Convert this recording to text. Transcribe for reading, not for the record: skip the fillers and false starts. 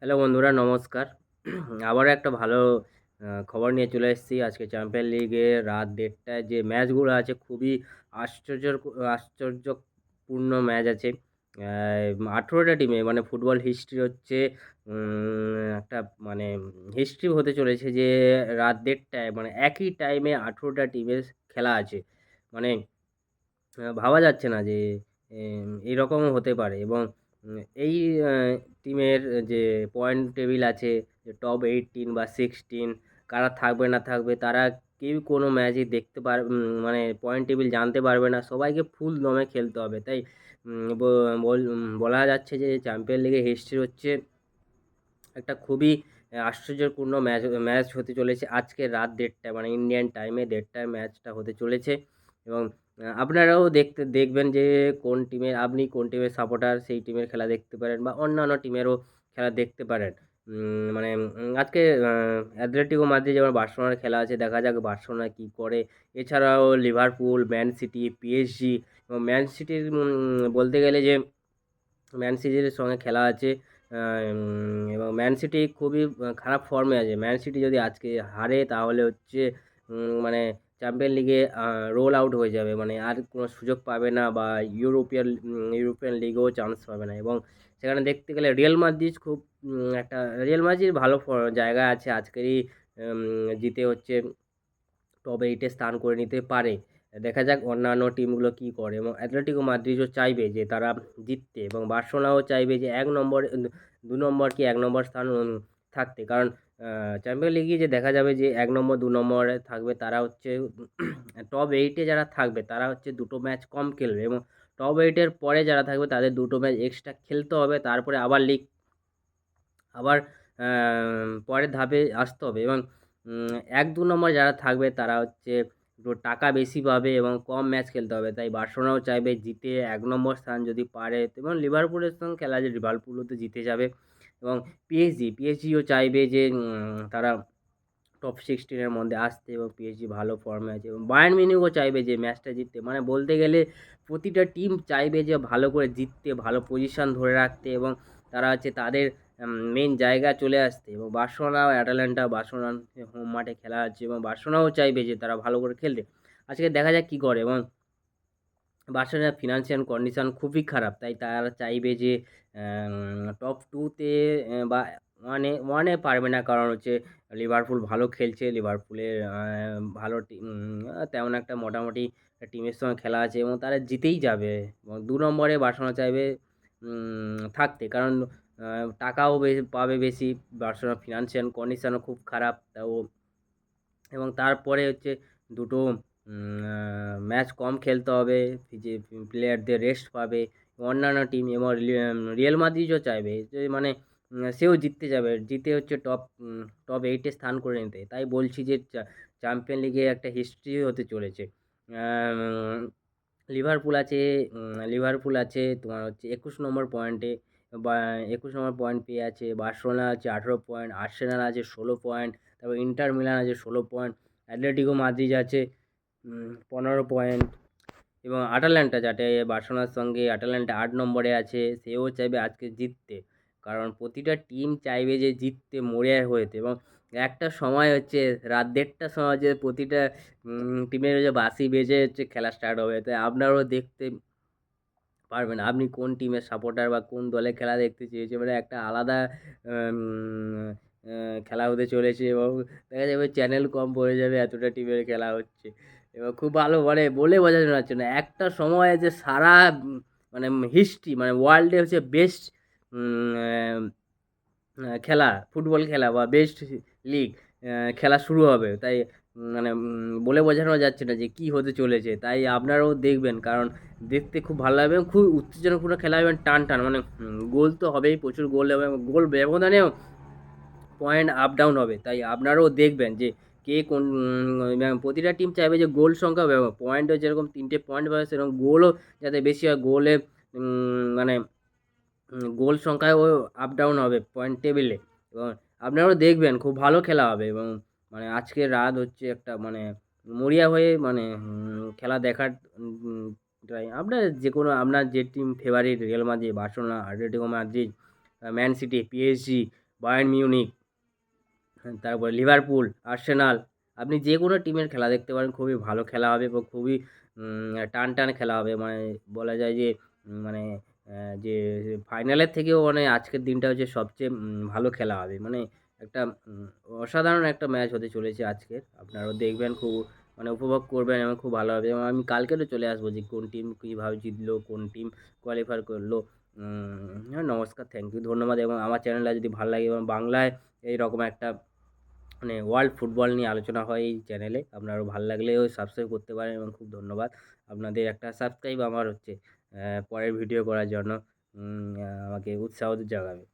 Hello বন্ধুরা, নমস্কার। আবারও একটা ভালো খবর নিয়ে চলে এসেছি। আজকে চ্যাম্পিয়ন লিগে রাত ১:৩০টায় যে ম্যাচগুলো আছে খুবই আশ্চর্যপূর্ণ ম্যাচ আছে। ১৮টা টিমে মানে ফুটবল হিস্ট্রি হচ্ছে একটা মানে হিস্ট্রি হতে চলেছে যে রাত ১:৩০টায় মানে একই টাইমে ১৮টা টিমের খেলা আছে। মানে ভাবা যাচ্ছে না যে এরকমও হতে পারে এবং এই আ টিমের যে পয়েন্ট টেবিল আছে, যে টপ 18 বা 16 কারা থাকবে না থাকবে তারা কেউ কোনো ম্যাচই দেখতে মানে পয়েন্ট টেবিল জানতে পারবে না। সবাইকে ফুল দমে খেলতে হবে। তাই উম ব বলা যাচ্ছে যে চ্যাম্পিয়ন লিগের হিস্ট্রি হচ্ছে একটা খুবই আশ্চর্যপূর্ণ ম্যাচ হতে চলেছে আজকে রাত ১:৩০টায় মানে ইন্ডিয়ান টাইমে ১:৩০টায় ম্যাচটা হতে চলেছে এবং আপনারাও দেখবেন যে আপনি কোন টিমের সাপোর্টার সেই টিমের খেলা দেখতে পারেন বা অন্যান্য টিমেরও খেলা দেখতে পারেন। মানে আজকে অ্যাটলেটিকো মাদ্রিদ যেমন বার্সেলোনার খেলা আছে, দেখা যাক বার্সেলোনা কী করে। এছাড়াও লিভারপুল, ম্যান সিটি, পিএসজি এবং ম্যান সিটির বলতে গেলে যে ম্যান সিটির সঙ্গে খেলা আছে এবং ম্যান সিটি খুবই খারাপ ফর্মে আছে। ম্যান সিটি যদি আজকে হারে তাহলে হচ্ছে মানে চ্যাম্পিয়ন লিগে রোল আউট হয়ে যাবে। মানে আর কোনো সুযোগ পাবে না বা ইউরোপিয়ান লিগেও চান্স পাবে না এবং সেখানে দেখতে গেলে রিয়াল মাদ্রিদ ভালো জায়গায় আছে। আজকেরই জিতে হচ্ছে টপ 8 এ স্থান করে নিতে পারে। দেখা যাক অন্যান্য টিমগুলো কী করে এবং অ্যাটলেটিকো মাদ্রিদও চাইবে যে তারা জিততে এবং বার্সেলোনাও চাইবে যে ১ নম্বর ২ নম্বর কি ১ নম্বর স্থান থাকতে। কারণ চ্যাম্পিয়ন লিগে যে দেখা যাবে যে ১ নম্বর ২ নম্বরে থাকবে তারা হচ্ছে টপ 8 এ যারা থাকবে তারা হচ্ছে ২ টো ম্যাচ কম খেলবে এবং টপ 8 এর পরে যারা থাকবে তাদের ২ টো ম্যাচ এক্সট্রা খেলতে হবে। তারপরে আবার আ পরের ধাপে আসতে হবে এবং ১-২ নম্বর যারা থাকবে তারা হচ্ছে একটু টাকা বেশি পাবে এবং কম ম্যাচ খেলতে হবে। তাই বার্সেলোনাও চাইবে জিতে ১ নম্বর স্থান যদি পারে এবং লিভারপুলের সঙ্গে খেলা আছে, লিভারপুলও তো জিতে যাবে এবং পিএসজিও চাইবে যে তারা টপ 16 এর মধ্যে আসতে এবং পিএসজি ভালো ফর্মে আছে এবং বায়ার্ন মিউনিখও চাইবে যে ম্যাচটা জিততে। মানে বলতে গেলে প্রতিটা টিম চাইবে যে ভালো করে জিততে, ভালো পজিশন ধরে রাখতে এবং তারা হচ্ছে তাদের মেইন জায়গায় চলে আসতে এবং বার্সেলোনার হোম মাঠে খেলা আছে এবং বার্সেলোনাও চাইবে যে তারা ভালো করে খেলতে। আজকে দেখা যাক কী করে এবং বার্সেলোনার ফিনান্সিয়াল কন্ডিশন খুবই খারাপ। তাই তারা চাইবে যে টপ 2 তে বা 1 এ পারবে না। কারণ হচ্ছে লিভারপুল ভালো খেলছে। লিভারপুলের ভালো টিম তেমন একটা মোটামুটি টিমের সঙ্গে খেলা আছে এবং তারা জিতেই যাবে এবং ২ নম্বরে বার্সেলোনা চাইবে থাকতে। কারণ আ টাকাও পাবে বেশি। বার্সেলোনার ফিনান্সিয়াল কন্ডিশনও খুব খারাপ। এবং তারপরে হচ্ছে দুটো ম্যাচ কম খেলতে হবে, যে প্লেয়ারদের রেস্ট পাবে। অন্যান্য টিম এবং রিয়াল মাদ্রিদও চাইবে যে মানে সেও জিততে যাবে, জিতে হচ্ছে টপ 8 এ স্থান করে নিতে। তাই বলছি যে চ্যাম্পিয়ন লিগে একটা হিস্ট্রি হতে চলেছে। আম লিভারপুল আছে তোমার হচ্ছে ২১ নম্বর পয়েন্টে বা ২১ নম্বর পয়েন্ট পেয়ে আছে। বার্সেলোনা আছে ১৮ পয়েন্ট, আর্সেনাল আছে ১৬ পয়েন্ট, তারপর ইন্টার মিলান আছে ১৬ পয়েন্ট, অ্যাটলেটিকো মাদ্রিদ আছে ১৫ পয়েন্ট এবং আটালান্টা, যাতে বার্সেলোনার সঙ্গে আটালান্টা ৮ নম্বরে আছে, সেও চাইবে আজকে জিততে। কারণ প্রতিটা টিম চাইবে যে জিততে মরিয়া হয়েতে এবং একটা সময় হচ্ছে রাত ১:৩০টার সময় যে প্রতিটা টিমের যে বাঁশি বেজে হচ্ছে খেলা স্টার্ট হবে। তাই আপনারাও দেখতে পারবেন। আপনি কোন টিমের সাপোর্টার বা কোন দলের খেলা দেখতে চেয়েছেন, মানে একটা আলাদা আম আ খেলা হতে চলেছে এবং দেখা যাবে চ্যানেল কম পড়ে যাবে, এতটা টিমের খেলা হচ্ছে এবং খুব ভালো, মানে বলে বোঝানো যাচ্ছে না। একটা সময় যে সারা মানে হিস্ট্রি মানে ওয়ার্ল্ডে হচ্ছে বেস্ট উম খেলা, ফুটবল খেলা বা বেস্ট লিগ খেলা শুরু হবে। তাই মানে বলে বোঝানো যাচ্ছে না যে কী হতে চলেছে। তাই আপনারাও দেখবেন, কারণ দেখতে খুব ভালো লাগবে এবং খুব উত্তেজনাপূর্ণ খেলা হবে এবং টান মানে গোল তো হবেই, প্রচুর গোল হবে এবং গোল ব্যবধানেও পয়েন্ট আপ ডাউন হবে। তাই আপনারাও দেখবেন যে কে কোন প্রতিটা টিম চাইবে যে গোল সংখ্যা পয়েন্টও যেরকম ৩ টে পয়েন্ট পাবে, সেরকম গোলও যাতে বেশি হয়। মানে গোল সংখ্যায়ও আপ ডাউন হবে পয়েন্ট টেবিলে এবং আপনারাও দেখবেন খুব ভালো খেলা হবে এবং মানে আজকের রাত হচ্ছে একটা মানে মরিয়া হয়ে মানে খেলা দেখার টাই আপনার যে team favourite, Real Madrid, Barcelona, Atletico Madrid, man city, PSG Bayern Munich, হ্যাঁ, তারপরে লিভারপুল, আর্সেনাল, আপনি যে কোনো টিমের খেলা দেখতে পারেন, খুবই ভালো খেলা হবে এবং খুবই টান খেলা হবে। মানে বলা যায় যে মানে যে ফাইনালের থেকেও মানে আজকের দিনটা হচ্ছে সবচেয়ে ভালো খেলা হবে। মানে একটা অসাধারণ একটা ম্যাচ হতে চলেছে আজকের। আপনারাও দেখবেন, খুব মানে উপভোগ করবেন এবং খুব ভালো হবে, এবং আমি কালকেরও চলে আসবো যে কোন টিম কীভাবে জিতলো, কোন টিম কোয়ালিফাই করলো। হ্যাঁ, নমস্কার, থ্যাংক ইউ, ধন্যবাদ। এবং আমার চ্যানেলটা যদি ভালো লাগে এবং বাংলায় এইরকম একটা মানে ওয়ার্ল্ড ফুটবল নিয়ে আলোচনা হয় এই চ্যানেলে, আপনারও ভালো লাগলেও সাবস্ক্রাইব করতে পারেন, এবং খুব ধন্যবাদ। আপনাদের একটা সাবস্ক্রাইব আমার হচ্ছে পরের ভিডিও করার জন্য আমাকে উৎসাহ জাগাবে।